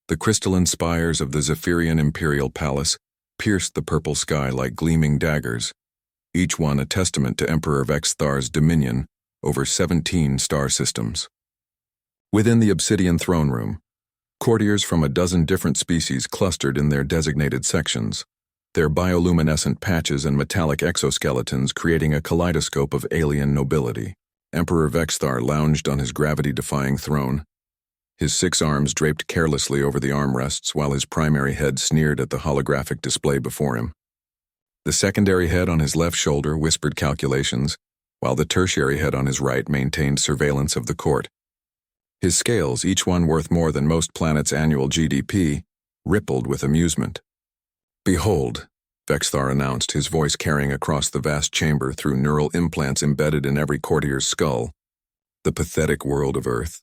The crystalline spires of the Zephyrian Imperial Palace pierced the purple sky like gleaming daggers, each one a testament to Emperor Vexthar's dominion over 17 star systems. Within the obsidian throne room, courtiers from a dozen different species clustered in their designated sections, their bioluminescent patches and metallic exoskeletons creating a kaleidoscope of alien nobility. Emperor Vexthar lounged on his gravity-defying throne, his 6 arms draped carelessly over the armrests while his primary head sneered at the holographic display before him. The secondary head on his left shoulder whispered calculations, while the tertiary head on his right maintained surveillance of the court. His scales, each one worth more than most planets' annual GDP, rippled with amusement. "Behold," Vexthar announced, his voice carrying across the vast chamber through neural implants embedded in every courtier's skull, "the pathetic world of Earth.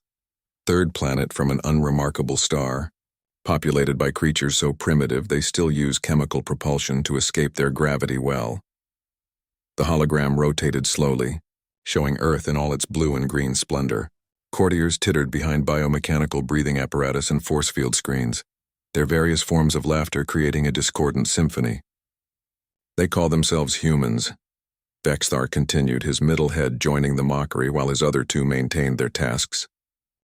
3rd planet from an unremarkable star, populated by creatures so primitive they still use chemical propulsion to escape their gravity well." The hologram rotated slowly, showing Earth in all its blue and green splendor. Courtiers tittered behind biomechanical breathing apparatus and force field screens, their various forms of laughter creating a discordant symphony. "They call themselves humans," Vexthar continued, his middle head joining the mockery while his other 2 maintained their tasks.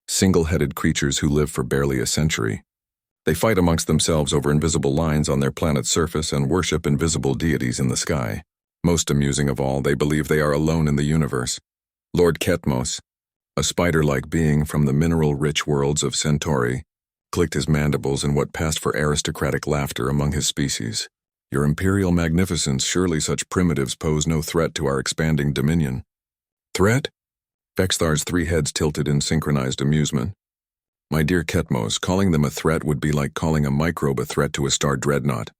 "Single-headed creatures who live for barely a century. They fight amongst themselves over invisible lines on their planet's surface and worship invisible deities in the sky. Most amusing of all, they believe they are alone in the universe. Lord Ketmos, a spider-like being from the mineral-rich worlds of Centauri, clicked his mandibles in what passed for aristocratic laughter among his species. Your imperial magnificence, surely such primitives pose no threat to our expanding dominion." "Threat?" Vexthar's 3 heads tilted in synchronized amusement. "My dear Ketmos, calling them a threat would be like calling a microbe a threat to a star dreadnought.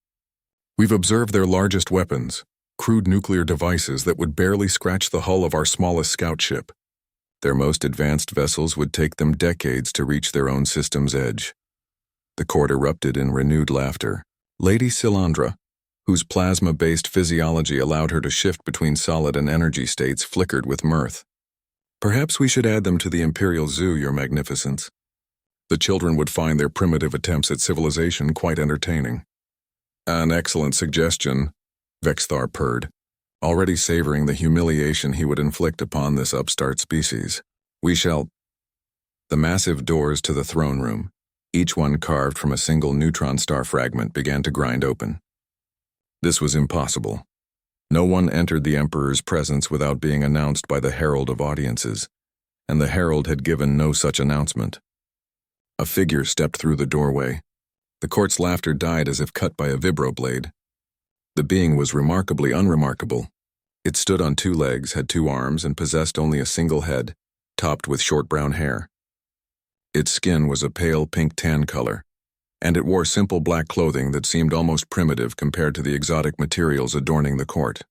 We've observed their largest weapons, crude nuclear devices that would barely scratch the hull of our smallest scout ship. Their most advanced vessels would take them decades to reach their own system's edge." The court erupted in renewed laughter. Lady Silandra, whose plasma-based physiology allowed her to shift between solid and energy states, flickered with mirth. "Perhaps we should add them to the Imperial Zoo, Your Magnificence. The children would find their primitive attempts at civilization quite entertaining." "An excellent suggestion," Vexthar purred, already savoring the humiliation he would inflict upon this upstart species. "We shall—" The massive doors to the throne room, each one carved from a single neutron star fragment, began to grind open. This was impossible. No one entered the Emperor's presence without being announced by the Herald of Audiences, and the Herald had given no such announcement. A figure stepped through the doorway. The court's laughter died as if cut by a vibroblade. The being was remarkably unremarkable. It stood on 2 legs, had 2 arms, and possessed only a single head, topped with short brown hair. Its skin was a pale pink-tan color, and it wore simple black clothing that seemed almost primitive compared to the exotic materials adorning the court.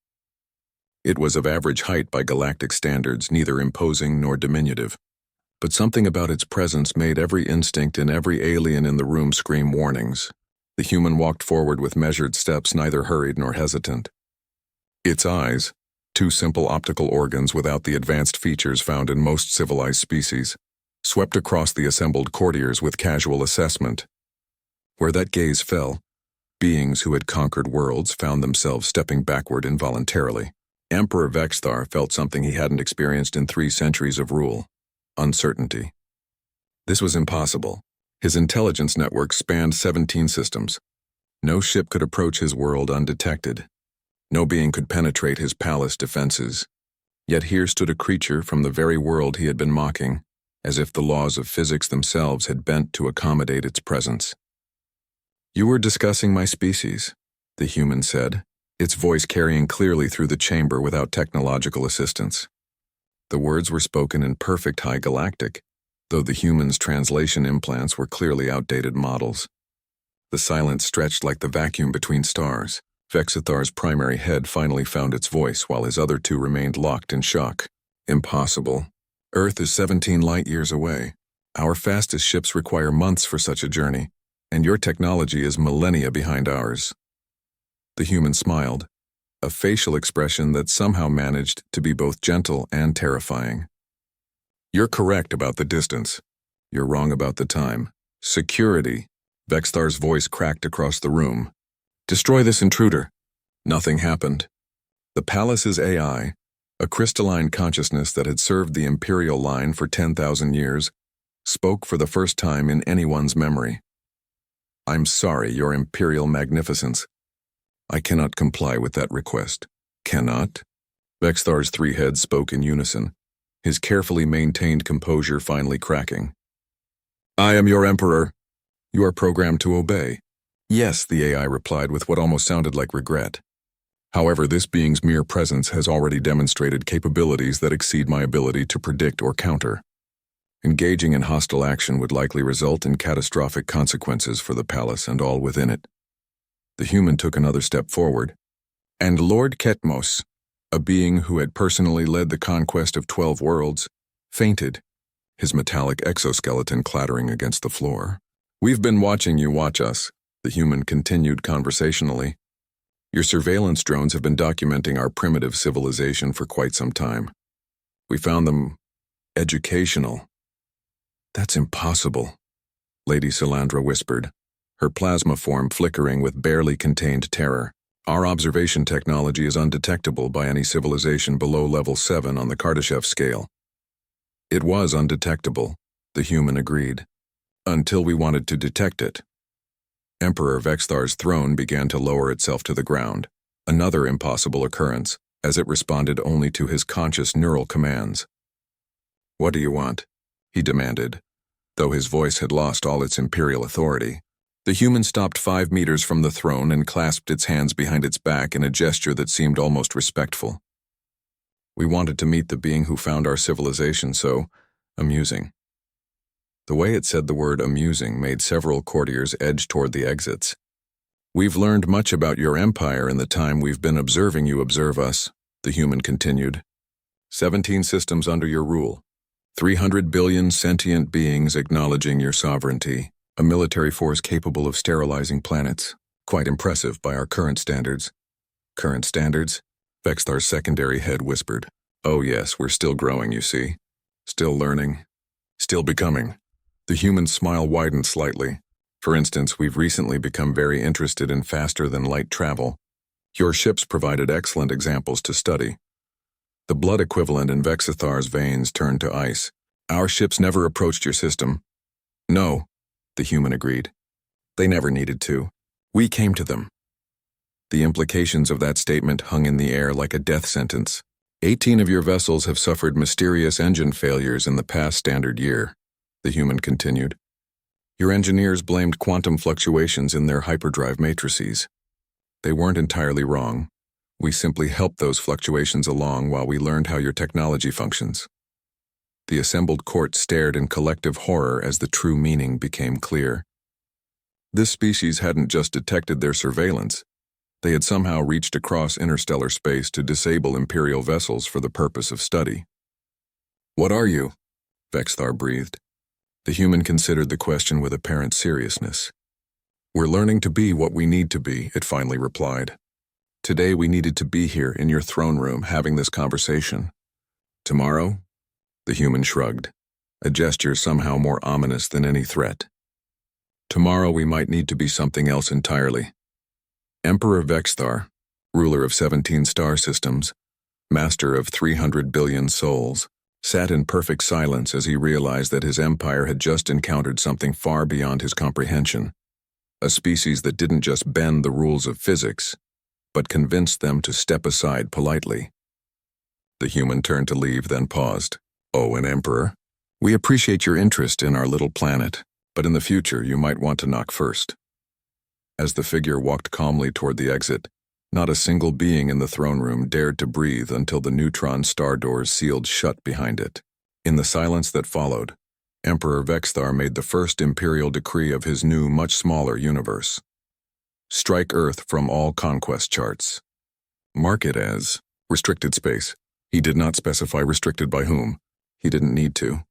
It was of average height by galactic standards, neither imposing nor diminutive, but something about its presence made every instinct in every alien in the room scream warnings. The human walked forward with measured steps, neither hurried nor hesitant. Its eyes, 2 simple optical organs without the advanced features found in most civilized species, swept across the assembled courtiers with casual assessment. Where that gaze fell, beings who had conquered worlds found themselves stepping backward involuntarily. Emperor Vexthar felt something he hadn't experienced in 3 centuries of rule: uncertainty. This was impossible. His intelligence network spanned 17 systems. No ship could approach his world undetected. No being could penetrate his palace defenses. Yet here stood a creature from the very world he had been mocking, as if the laws of physics themselves had bent to accommodate its presence. "You were discussing my species," the human said, its voice carrying clearly through the chamber without technological assistance. The words were spoken in perfect high galactic, though the human's translation implants were clearly outdated models. The silence stretched like the vacuum between stars. Vexithar's primary head finally found its voice while his other 2 remained locked in shock. "Impossible. Earth is 17 light-years away. Our fastest ships require months for such a journey, and your technology is millennia behind ours." The human smiled, a facial expression that somehow managed to be both gentle and terrifying. "You're correct about the distance. You're wrong about the time. Security, Vexthar's voice cracked across the room. Destroy this intruder. Nothing happened. The palace's AI, a crystalline consciousness that had served the Imperial line for 10,000 years, spoke for the first time in anyone's memory. I'm sorry, Your Imperial Magnificence. I cannot comply with that request. Cannot? Vexthar's three heads spoke in unison, his carefully maintained composure finally cracking. I am your Emperor. You are programmed to obey. Yes, the AI replied with what almost sounded like regret. However, this being's mere presence has already demonstrated capabilities that exceed my ability to predict or counter. Engaging in hostile action would likely result in catastrophic consequences for the palace and all within it. The human took another step forward, and Lord Ketmos, a being who had personally led the conquest of 12 worlds, fainted, his metallic exoskeleton clattering against the floor. We've been watching you watch us, the human continued conversationally. Your surveillance drones have been documenting our primitive civilization for quite some time. We found them educational. That's impossible, Lady Salandra whispered, her plasma form flickering with barely contained terror. Our observation technology is undetectable by any civilization below level 7 on the Kardashev scale. It was undetectable, the human agreed, until we wanted to detect it. Emperor Vexthar's throne began to lower itself to the ground, another impossible occurrence, as it responded only to his conscious neural commands. What do you want? He demanded, though his voice had lost all its imperial authority. The human stopped 5 meters from the throne and clasped its hands behind its back in a gesture that seemed almost respectful. We wanted to meet the being who found our civilization so amusing. The way it said the word amusing made several courtiers edge toward the exits. We've learned much about your empire in the time we've been observing you observe us, the human continued. 17 systems under your rule. 300 billion sentient beings acknowledging your sovereignty, a military force capable of sterilizing planets. Quite impressive by our current standards. Current standards? Vexthar's secondary head whispered. Oh yes, we're still growing, you see. Still learning. Still becoming. The human's smile widened slightly. For instance, we've recently become very interested in faster-than-light travel. Your ships provided excellent examples to study. The blood equivalent in Vexithar's veins turned to ice. Our ships never approached your system. No, the human agreed. They never needed to. We came to them. The implications of that statement hung in the air like a death sentence. 18 of your vessels have suffered mysterious engine failures in the past standard year, the human continued. Your engineers blamed quantum fluctuations in their hyperdrive matrices. They weren't entirely wrong. We simply helped those fluctuations along while we learned how your technology functions. The assembled court stared in collective horror as the true meaning became clear. This species hadn't just detected their surveillance. They had somehow reached across interstellar space to disable Imperial vessels for the purpose of study. What are you? Vexthar breathed. The human considered the question with apparent seriousness. We're learning to be what we need to be, it finally replied. Today we needed to be here in your throne room having this conversation. Tomorrow? The human shrugged, a gesture somehow more ominous than any threat. Tomorrow we might need to be something else entirely. Emperor Vexthar, ruler of 17 star systems, master of 300 billion souls, sat in perfect silence as he realized that his empire had just encountered something far beyond his comprehension. A species that didn't just bend the rules of physics, but convinced them to step aside politely. The human turned to leave, then paused. Oh, an emperor. We appreciate your interest in our little planet, but in the future you might want to knock first. As the figure walked calmly toward the exit, not a single being in the throne room dared to breathe until the neutron star doors sealed shut behind it. In the silence that followed, Emperor Vexthar made the first imperial decree of his new, much smaller universe. Strike Earth from all conquest charts. Mark it as restricted space. He did not specify restricted by whom. He didn't need to.